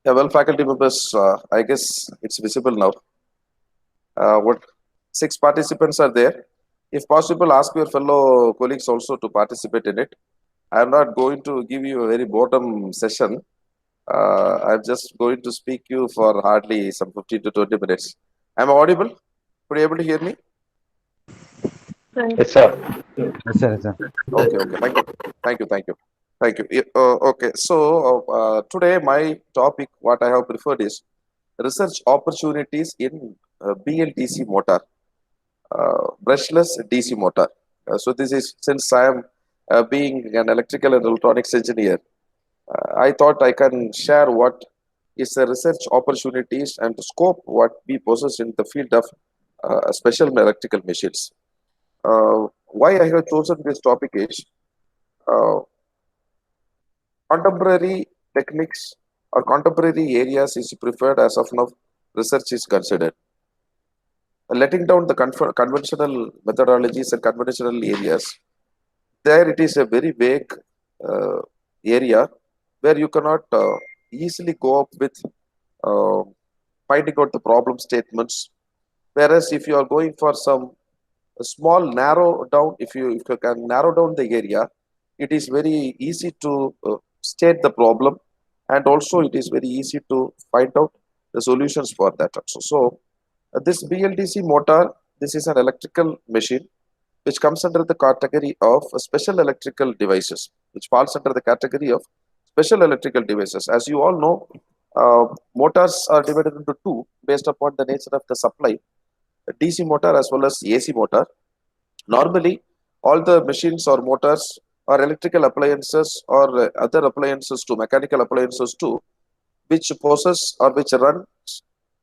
Yeah, well, faculty members, I guess it's visible now. What six participants are there? If possible, ask your fellow colleagues also to participate in it. I'm not going to give you a very boredom session. I'm just going to speak you for hardly some 15 to 20 minutes. Am I audible? Could you able to hear me? Right. Yes, sir. Yes, sir. Yes, sir. Okay, okay. Thank you. Okay, so today my topic, what I have preferred is research opportunities in BLDC motor, brushless DC motor. So this is since I am being an electrical and electronics engineer, I thought I can share what is the research opportunities and scope what we possess in the field of special electrical machines. Why I have chosen this topic is uh, contemporary techniques or contemporary areas is preferred as of now. Research is considered. Letting down the conventional methodologies and conventional areas, there it is a very vague uh, area where you cannot easily go up with uh, finding out the problem statements. Whereas if you are going for some small narrow down, if you can narrow down the area, it is very easy to state the problem, and also it is very easy to find out the solutions for that also. So this BLDC motor, this is an electrical machine which comes under the category of special electrical devices, which falls under the category of special electrical devices. As you all know, motors are divided into two based upon the nature of the supply, DC motor as well as AC motor. Normally, all the machines or motors or electrical appliances or other appliances too, mechanical appliances too, which possess or which run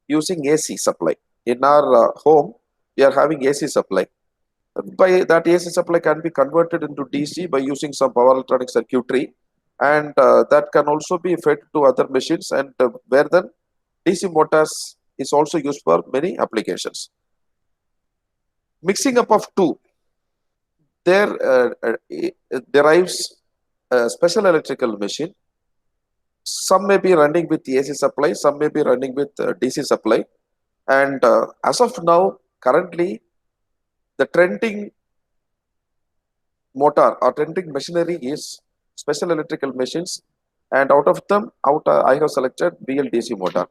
using AC supply. In our home, we are having AC supply. By that AC supply can be converted into DC by using some power electronic circuitry, and that can also be fed to other machines, and where then DC motors is also used for many applications. Mixing up of two, there derives a special electrical machine. Some may be running with AC supply, some may be running with DC supply, and as of now, currently the trending motor or trending machinery is special electrical machines, and out of them, I have selected BLDC motor.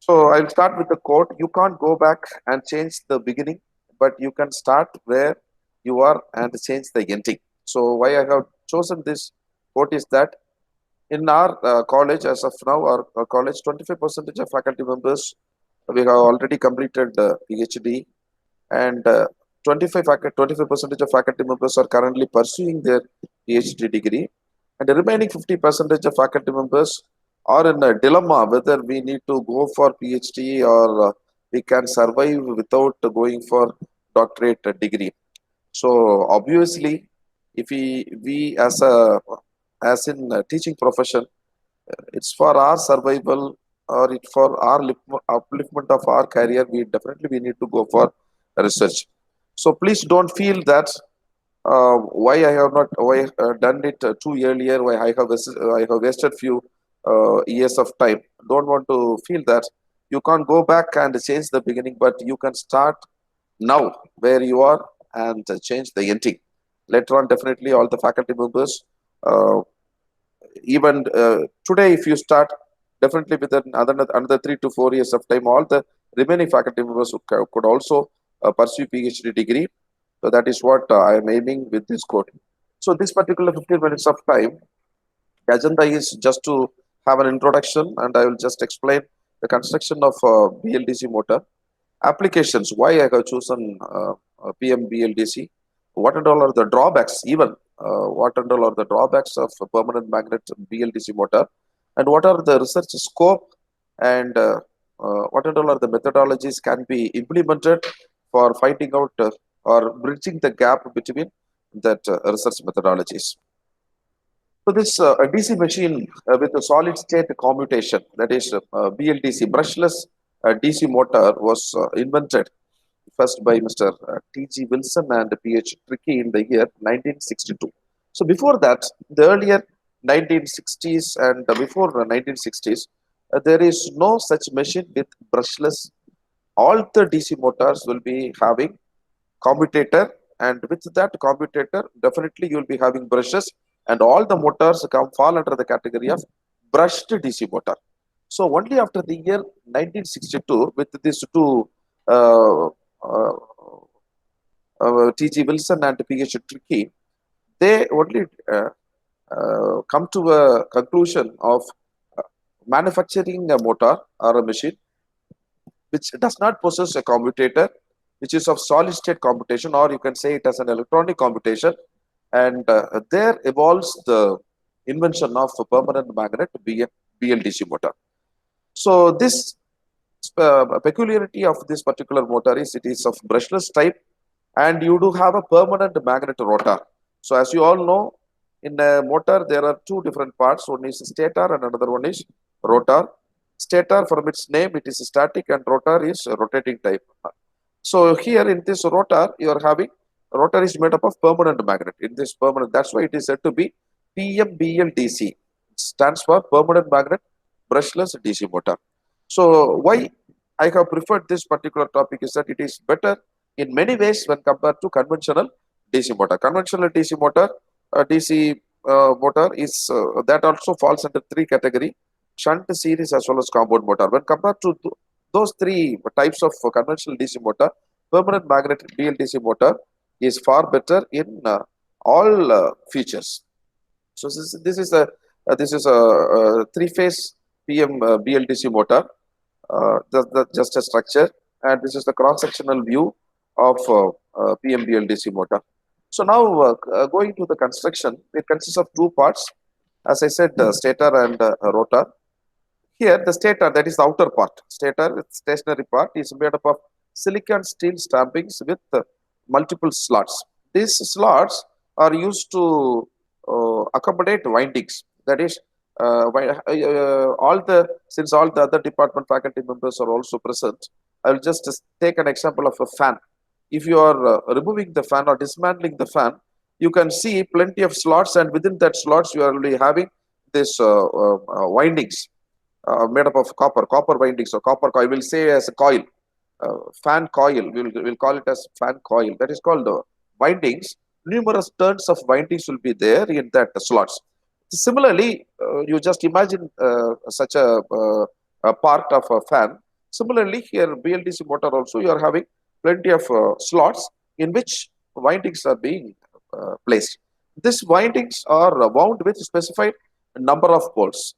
So I'll start with the quote. You can't go back and change the beginning, but you can start where you are and change the ending. So why I have chosen this quote is that in our college, as of now, our college, 25% of faculty members, we have already completed PhD, and 25% of faculty members are currently pursuing their PhD degree, and the remaining 50% of faculty members are in a dilemma whether we need to go for PhD or we can survive without going for doctorate degree. So obviously, if we as in teaching profession, it's for our survival or it for our upliftment of our career. We definitely we need to go for research. So please don't feel that why I have not why done it too earlier. Why I have wasted few years of time. Don't want to feel that you can't go back and change the beginning, but you can start now where you are and change the ending. Later on, definitely all the faculty members, uh, even today, if you start, definitely within another 3 to 4 years of time, all the remaining faculty members could also pursue PhD degree. So that is what I am aiming with this code. So this particular 15 minutes of time, the agenda is just to have an introduction, and I will just explain the construction of BLDC motor applications. Why I have chosen PM BLDC. What and all are the drawbacks? Even what and all are the drawbacks of a permanent magnet BLDC motor, and what are the research scope, and what and all are the methodologies can be implemented for finding out or bridging the gap between that research methodologies. So this DC machine with a solid state commutation, that is BLDC, brushless DC motor, was invented first by Mr. T.G. Wilson and P.H. Trickey in the year 1962. So before that, the earlier 1960s and before the 1960s, there is no such machine with brushless. All the DC motors will be having commutator, and with that commutator definitely you will be having brushes, and all the motors come fall under the category of brushed DC motor. So only after the year 1962, with these two uh, uh, T.G. Wilson and P.H. Tricky, they only come to a conclusion of uh, manufacturing a motor or a machine which does not possess a commutator, which is of solid state computation, or you can say it as an electronic computation. And there evolves the invention of a permanent magnet BLDC motor. So this peculiarity of this particular motor is it is of brushless type, and you do have a permanent magnet rotor. So as you all know, in a motor there are two different parts. One is stator and another one is rotor. Stator, from its name, it is static, and rotor is rotating type. So here in this rotor, you are having rotor is made up of permanent magnet. In this permanent, that's why it is said to be PMBLDC. It stands for permanent magnet brushless DC motor. So why I have preferred this particular topic is that it is better in many ways when compared to conventional DC motor. Conventional DC motor, DC motor is that also falls under three category: shunt, series, as well as compound motor. When compared to those three types of conventional DC motor, permanent magnetic BLDC motor is far better in all features. So this is a three-phase PM BLDC motor, just a structure, and this is the cross-sectional view of PM BLDC motor. So now going to the construction, it consists of two parts. As I said, stator and rotor. Here, the stator, that is the outer part, stator with stationary part, is made up of silicon steel stampings with multiple slots. These slots are used to accommodate windings. That is, all the since all the other department faculty members are also present, I will just take an example of a fan. If you are removing the fan or dismantling the fan, you can see plenty of slots, and within that slots you are only having this windings made up of copper windings or copper coil. We'll say as a coil, fan coil. We'll call it as fan coil. That is called windings. Numerous turns of windings will be there in that slots. Similarly, you just imagine such a part of a fan. Similarly, here BLDC motor also you are having plenty of slots in which windings are being placed. These windings are wound with specified number of poles.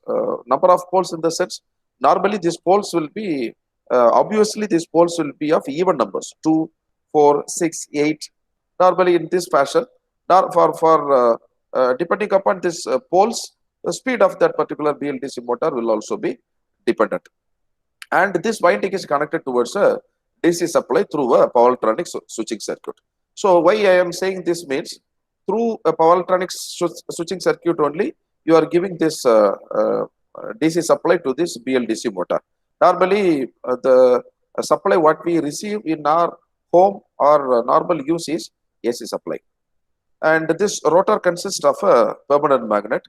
Number of poles in the sense, normally these poles will be, obviously these poles will be of even numbers, 2, 4, 6, 8, normally in this fashion. Depending upon this poles, the speed of that particular BLDC motor will also be dependent. And this winding is connected towards a DC supply through a power electronic switching circuit. So why I am saying this means, through a power electronic switching circuit only, you are giving this DC supply to this BLDC motor. Normally, the supply what we receive in our home or normal use is AC supply. And this rotor consists of a permanent magnet.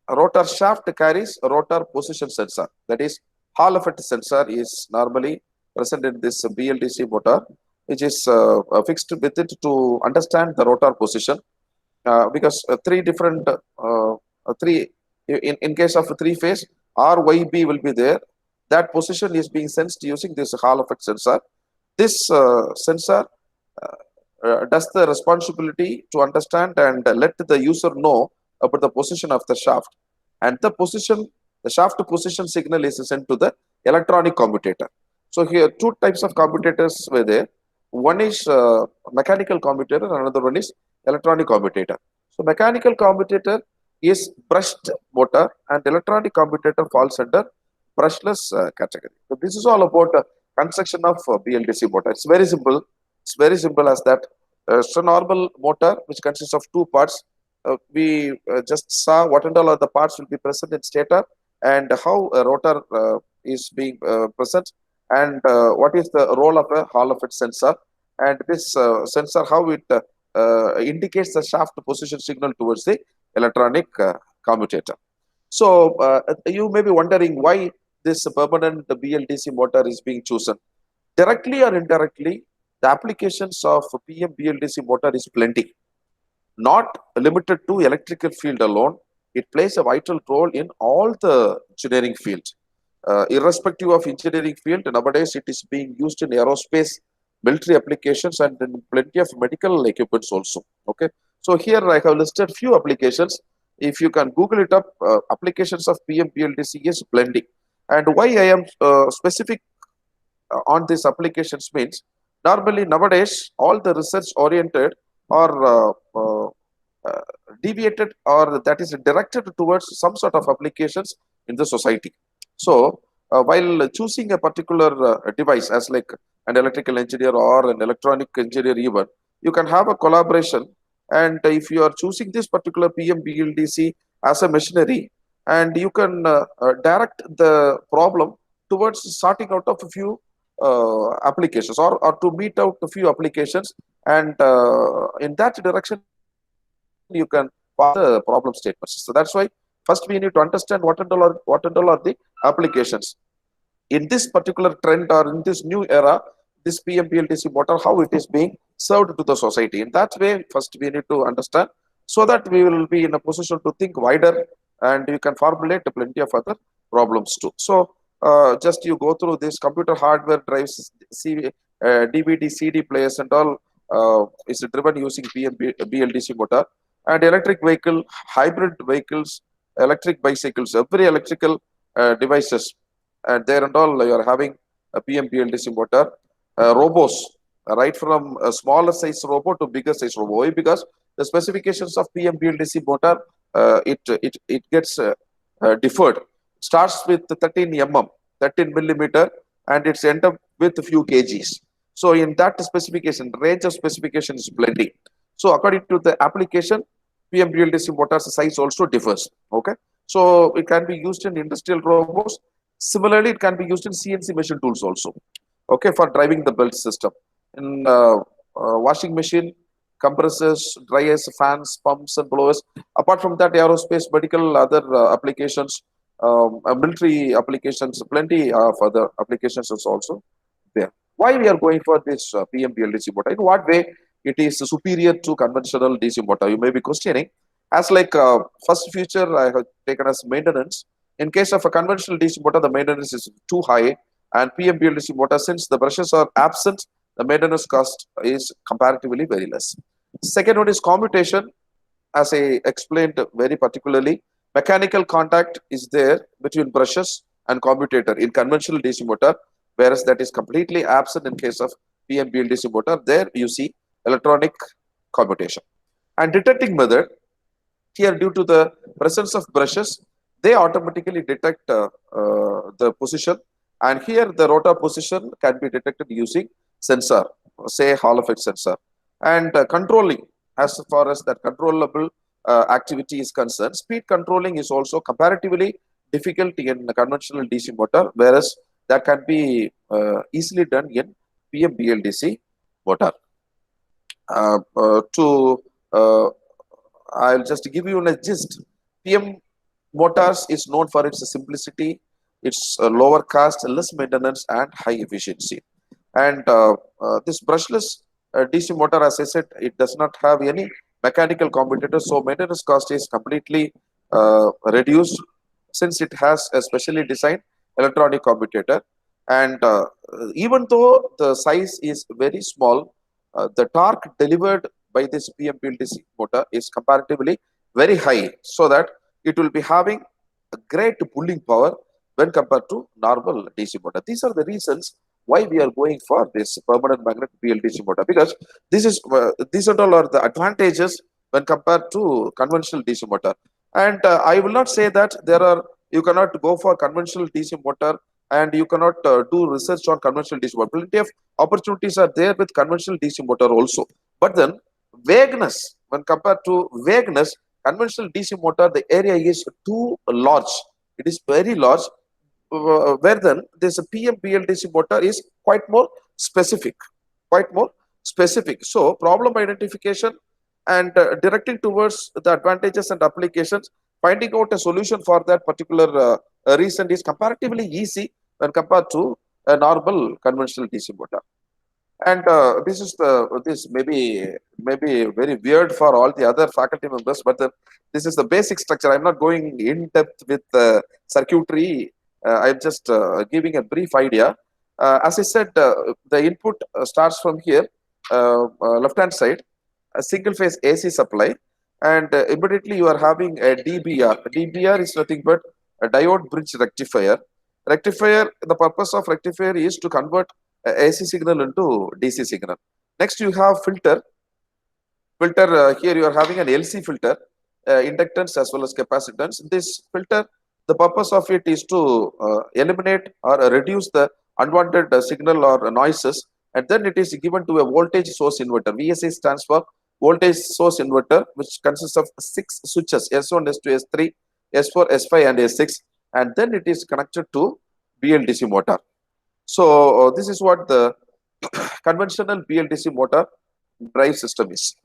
Rotor shaft carries a rotor position sensor. That is, Hall effect sensor is normally present in this BLDC motor, which is fixed with it to understand the rotor position. Because in case of a three phase, RYB will be there. That position is being sensed using this Hall effect sensor. This sensor does the responsibility to understand and let the user know about the position of the shaft, and the shaft position signal is sent to the electronic commutator. So here two types of commutators were there. One is mechanical commutator, another one is electronic commutator. So mechanical commutator is brushed motor, and electronic commutator falls under brushless category. So this is all about construction of BLDC motor. It's very simple. It's very simple as that. So normal motor, which consists of two parts, we just saw what and all other parts will be present in stator, and how a rotor is being present, and what is the role of a Hall effect sensor, and this sensor how it indicates the shaft position signal towards the electronic commutator. So you may be wondering why this permanent BLDC motor is being chosen. Directly or indirectly, the applications of PM BLDC motor is plenty, not limited to electrical field alone. It plays a vital role in all the engineering fields. Irrespective of engineering field, nowadays it is being used in aerospace, military applications, and in plenty of medical equipments also. Okay, so here I have listed few applications. If you can Google it up, applications of PM BLDC is blending. And why I am specific on these applications means normally nowadays all the research oriented or uh, deviated or that is directed towards some sort of applications in the society. So while choosing a particular device as like an electrical engineer or an electronic engineer even, you can have a collaboration, and if you are choosing this particular PM BLDC as a machinery, and you can direct the problem towards sorting out of a few applications, or to meet out a few applications, and in that direction you can pass the problem statements. So that's why first we need to understand what and all are the applications in this particular trend or in this new era, this PMPLTC motor, how it is being served to the society. In that way, first we need to understand, so that we will be in a position to think wider, and you can formulate plenty of other problems too. So just you go through this computer hardware drives, DVD, CD players and all is driven using BLDC motor, and electric vehicle, hybrid vehicles, electric bicycles, every electrical devices, and there and all you are having a PM BLDC motor. Robots, right from a smaller size robot to bigger size robot. Why? Because the specifications of PM BLDC motor it gets differed. Starts with 13 mm, 13 millimeter, and it's end up with a few kgs. So in that specification, range of specification is plenty. So according to the application, PM BLDC motor's size also differs. Okay, so it can be used in industrial robots. Similarly, it can be used in CNC machine tools also. Okay, for driving the belt system. In washing machine, compressors, dryers, fans, pumps, and blowers. Apart from that, aerospace, medical, other applications, military applications, plenty of other applications is also there. Why we are going for this PM BLDC motor? In what way it is superior to conventional DC motor? You may be questioning. As like first feature I have taken as maintenance. In case of a conventional DC motor, the maintenance is too high, and PM BLDC motor, since the brushes are absent, the maintenance cost is comparatively very less. Second one is commutation, as I explained very particularly. Mechanical contact is there between brushes and commutator in conventional DC motor, whereas that is completely absent in case of PM BLDC motor. There you see electronic commutation. And detecting method, here due to the presence of brushes, they automatically detect the position, and here the rotor position can be detected using sensor, say Hall effect sensor. And controlling, as far as that controllable activity is concerned, speed controlling is also comparatively difficult in conventional DC motor, whereas that can be easily done in PM BLDC motor. To I'll just give you a gist. PM Motors is known for its simplicity, its lower cost, less maintenance, and high efficiency. And this brushless DC motor, as I said, it does not have any mechanical commutator, so maintenance cost is completely reduced, since it has a specially designed electronic commutator. And even though the size is very small, the torque delivered by this PM BLDC motor is comparatively very high, so that it will be having a great pulling power when compared to normal DC motor. These are the reasons why we are going for this permanent magnet BLDC motor, because these are all are the advantages when compared to conventional DC motor. And I will not say that there are you cannot go for conventional DC motor and you cannot do research on conventional DC motor. Plenty of opportunities are there with conventional DC motor also. But then vagueness, when compared to vagueness, conventional DC motor, the area is too large. It is very large. Where then this PM BLDC motor is quite more specific, quite more specific. So problem identification, and directing towards the advantages and applications. Finding out a solution for that particular reason is comparatively easy when compared to a normal conventional DC motor. And this may be very weird for all the other faculty members, but this is the basic structure. I'm not going in depth with circuitry. I'm just giving a brief idea. As I said, the input starts from here, left hand side, a single phase AC supply, and immediately you are having a DBR. DBR is nothing but a diode bridge rectifier. Rectifier, the purpose of rectifier is to convert AC signal into DC signal. Next, you have filter. Filter, here you are having an LC filter, inductance as well as capacitance. This filter, the purpose of it is to eliminate or reduce the unwanted signal or noises, and then it is given to a voltage source inverter. VSI stands for voltage source inverter, which consists of 6 switches, S1, S2, S3, S4, S5 and S6, and then it is connected to BLDC motor. So this is what the conventional BLDC motor drive system is.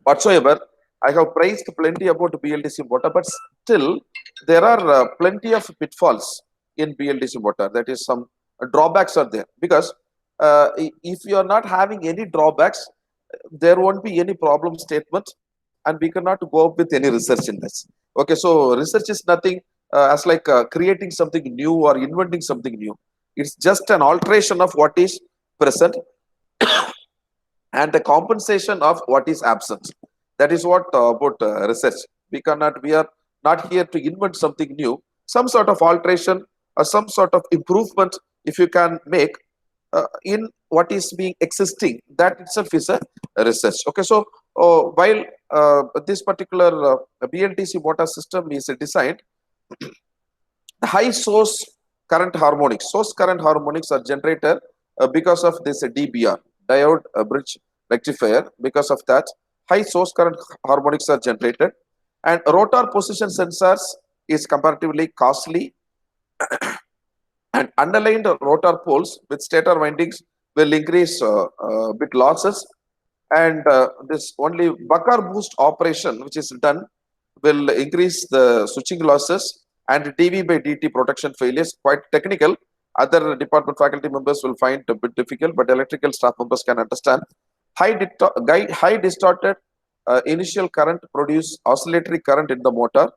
Whatsoever, I have praised plenty about BLDC motor, but still there are plenty of pitfalls in BLDC motor. That is, some drawbacks are there, because if you are not having any drawbacks, there won't be any problem statement, and we cannot go up with any research in this. Okay, so research is nothing as like creating something new or inventing something new. It's just an alteration of what is present and the compensation of what is absent. That is what about research. We are not here to invent something new. Some sort of alteration or some sort of improvement, if you can make in what is being existing, that itself is a research. Okay, so while this particular BLDC motor system is designed, high source current harmonics are generated because of this DBR, diode bridge rectifier. Because of that, high source current harmonics are generated, and rotor position sensors is comparatively costly, and unaligned rotor poles with stator windings will increase bit losses, and this only buck boost operation which is done will increase the switching losses, and dV by dt protection failures. Quite technical. Other department faculty members will find a bit difficult, but electrical staff members can understand. High distorted initial current produce oscillatory current in the motor.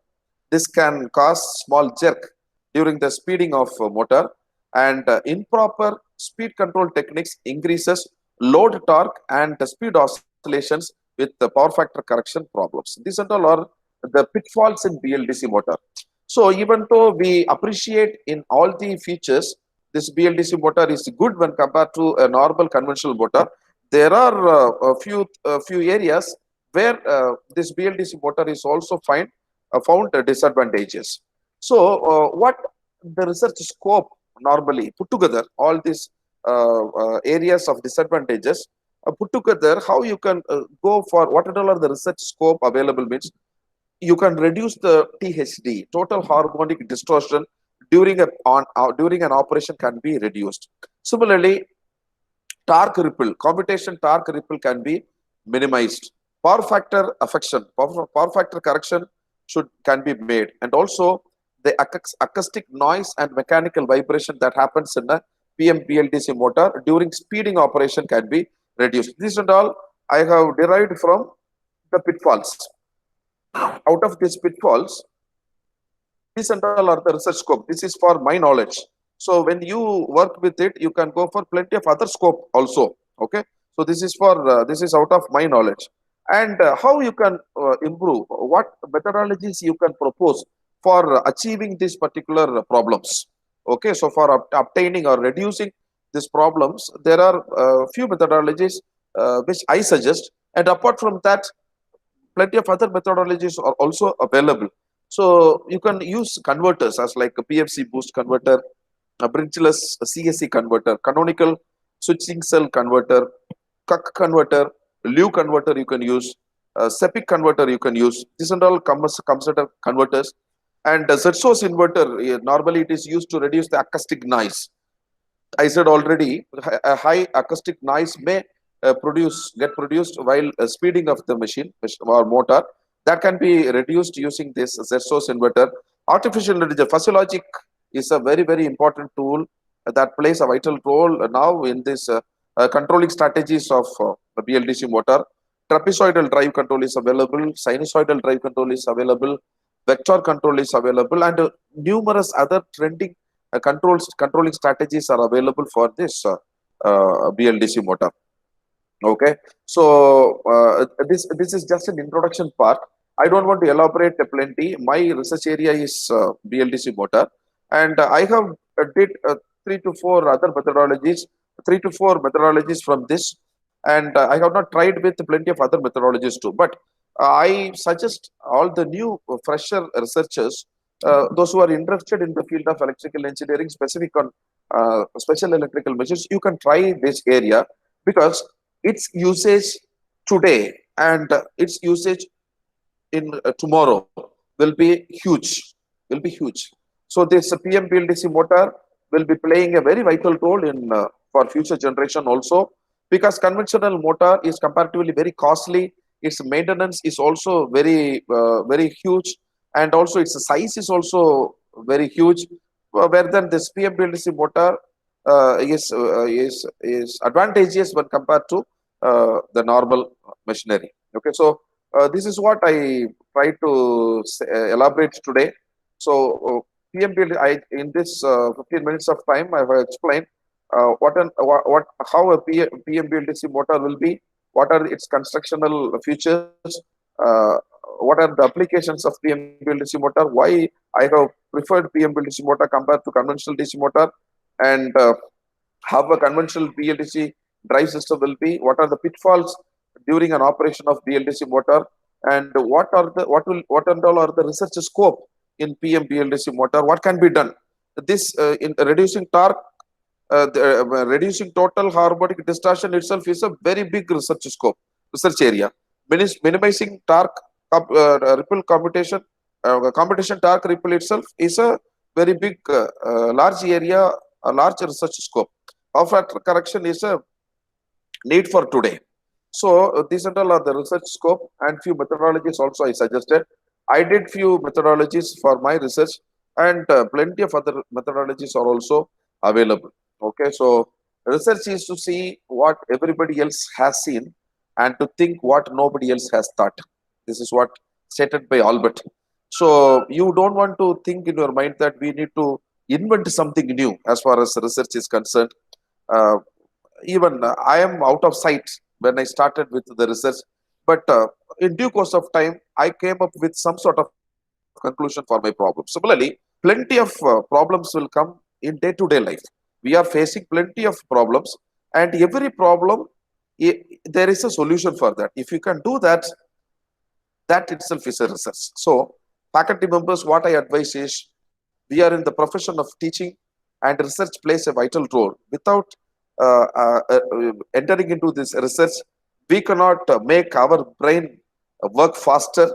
This can cause small jerk during the speeding of motor, and improper speed control techniques increases load torque and speed oscillations with the power factor correction problems. These and all are the pitfalls in BLDC motor. So even though we appreciate in all the features, this BLDC motor is good when compared to a normal conventional motor, there are a few areas where this BLDC motor is also found disadvantages. So what the research scope normally put together, all these areas of disadvantages put together, how you can go for what are the research scope available means, you can reduce the THD, total harmonic distortion, during an operation can be reduced. Similarly, torque ripple, commutation torque ripple can be minimized. Power factor affection, power factor correction can be made, and also the acoustic noise and mechanical vibration that happens in a PM BLDC motor during speeding operation can be reduced. This and all I have derived from the pitfalls. Out of these pitfalls, these and all are the research scope. This is for my knowledge. So when you work with it, you can go for plenty of other scope also. Okay. So this is for this is out of my knowledge. And how you can improve, what methodologies you can propose for achieving these particular problems. Okay. So for obtaining or reducing these problems, there are few methodologies which I suggest. And apart from that, plenty of other methodologies are also available. So you can use converters as like a PFC boost converter, a bridgeless CSC converter, canonical switching cell converter, CUC converter, Liu converter you can use, SEPIC converter you can use. These and all consider converters. And Z source inverter, normally it is used to reduce the acoustic noise. I said already, a high acoustic noise may get produced while speeding of the machine or motor, that can be reduced using this Z source inverter. Artificial intelligence, Fusilogic is a very important tool that plays a vital role now in this controlling strategies of the BLDC motor. Trapezoidal drive control is available, sinusoidal drive control is available, vector control is available, and numerous other trending controlling strategies are available for this BLDC motor. Okay, so this is just an introduction part. I don't want to elaborate plenty. My research area is BLDC motor, and I have did three to four methodologies from this, and I have not tried with plenty of other methodologies too. But I suggest all the new fresher researchers, those who are interested in the field of electrical engineering, specific on special electrical machines, you can try this area because its usage today and its usage in tomorrow will be huge. So this PM BLDC motor will be playing a very vital role in for future generation also, because conventional motor is comparatively very costly. Its maintenance is also very huge, and also its size is also very huge. Where than this PM BLDC motor is advantageous when compared to the normal machinery. Okay, so this is what I try to elaborate today. So PMBL, in this 15 minutes of time, I have explained how a PMBLDC motor will be, what are its constructional features, what are the applications of PMBLDC motor, why I have preferred PMBLDC motor compared to conventional DC motor, and how a conventional BLDC drive system will be, what are the pitfalls during an operation of BLDC motor, and what and all are the research scope in PM BLDC motor, what can be done. This in reducing torque, reducing total harmonic distortion itself is a very big research area. Minimizing torque ripple computation torque ripple itself is a very big large area, a large research scope. Power factor correction is a need for today. So these and all are the research scope, and few methodologies also I suggested. I did few methodologies for my research, and plenty of other methodologies are also available. Okay, so research is to see what everybody else has seen and to think what nobody else has thought. This is what stated by Albert. So you don't want to think in your mind that we need to invent something new as far as research is concerned. Even I am out of sight when I started with the research, but in due course of time, I came up with some sort of conclusion for my problem. Similarly, plenty of problems will come in day-to-day life. We are facing plenty of problems, and every problem, there is a solution for that. If you can do that, that itself is a research. So, faculty members, what I advise is, we are in the profession of teaching, and research plays a vital role. Without entering into this research, we cannot make our brain work faster,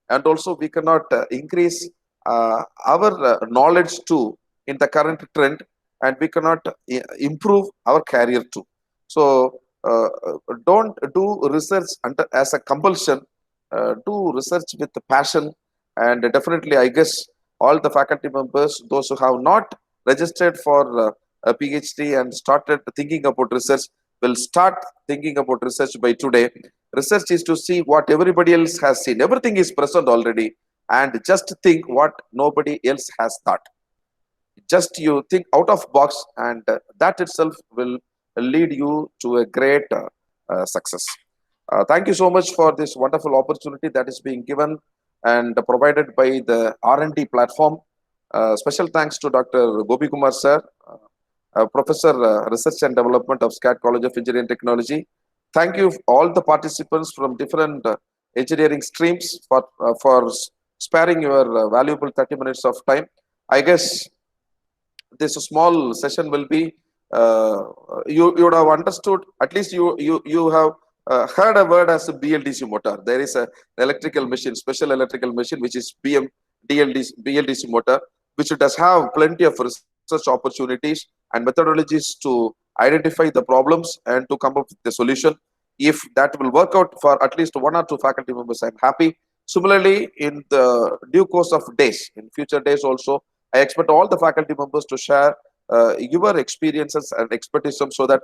and also we cannot increase our knowledge too in the current trend, and we cannot improve our career too. So don't do research as a compulsion. Do research with passion, and definitely I guess all the faculty members, those who have not registered for a PhD and started thinking about research, will start thinking about research by today. Research is to see what everybody else has seen. Everything is present already, and just think what nobody else has thought. Just you think out of box, and that itself will lead you to a great success. Thank you so much for this wonderful opportunity that is being given and provided by the R&D platform. Special thanks to Dr. Gopi Kumar sir, Professor Research and Development of SCAT College of Engineering and Technology. Thank you all the participants from different engineering streams for sparing your valuable 30 minutes of time. I guess this small session will be you would have understood, at least you have heard a word as a BLDC motor. There is a electrical machine, special electrical machine, which is BLDC motor, which does have plenty of research opportunities and methodologies to identify the problems and to come up with the solution. If that will work out for at least one or two faculty members, I'm happy. Similarly, in the due course of days, in future days also, I expect all the faculty members to share your experiences and expertise so that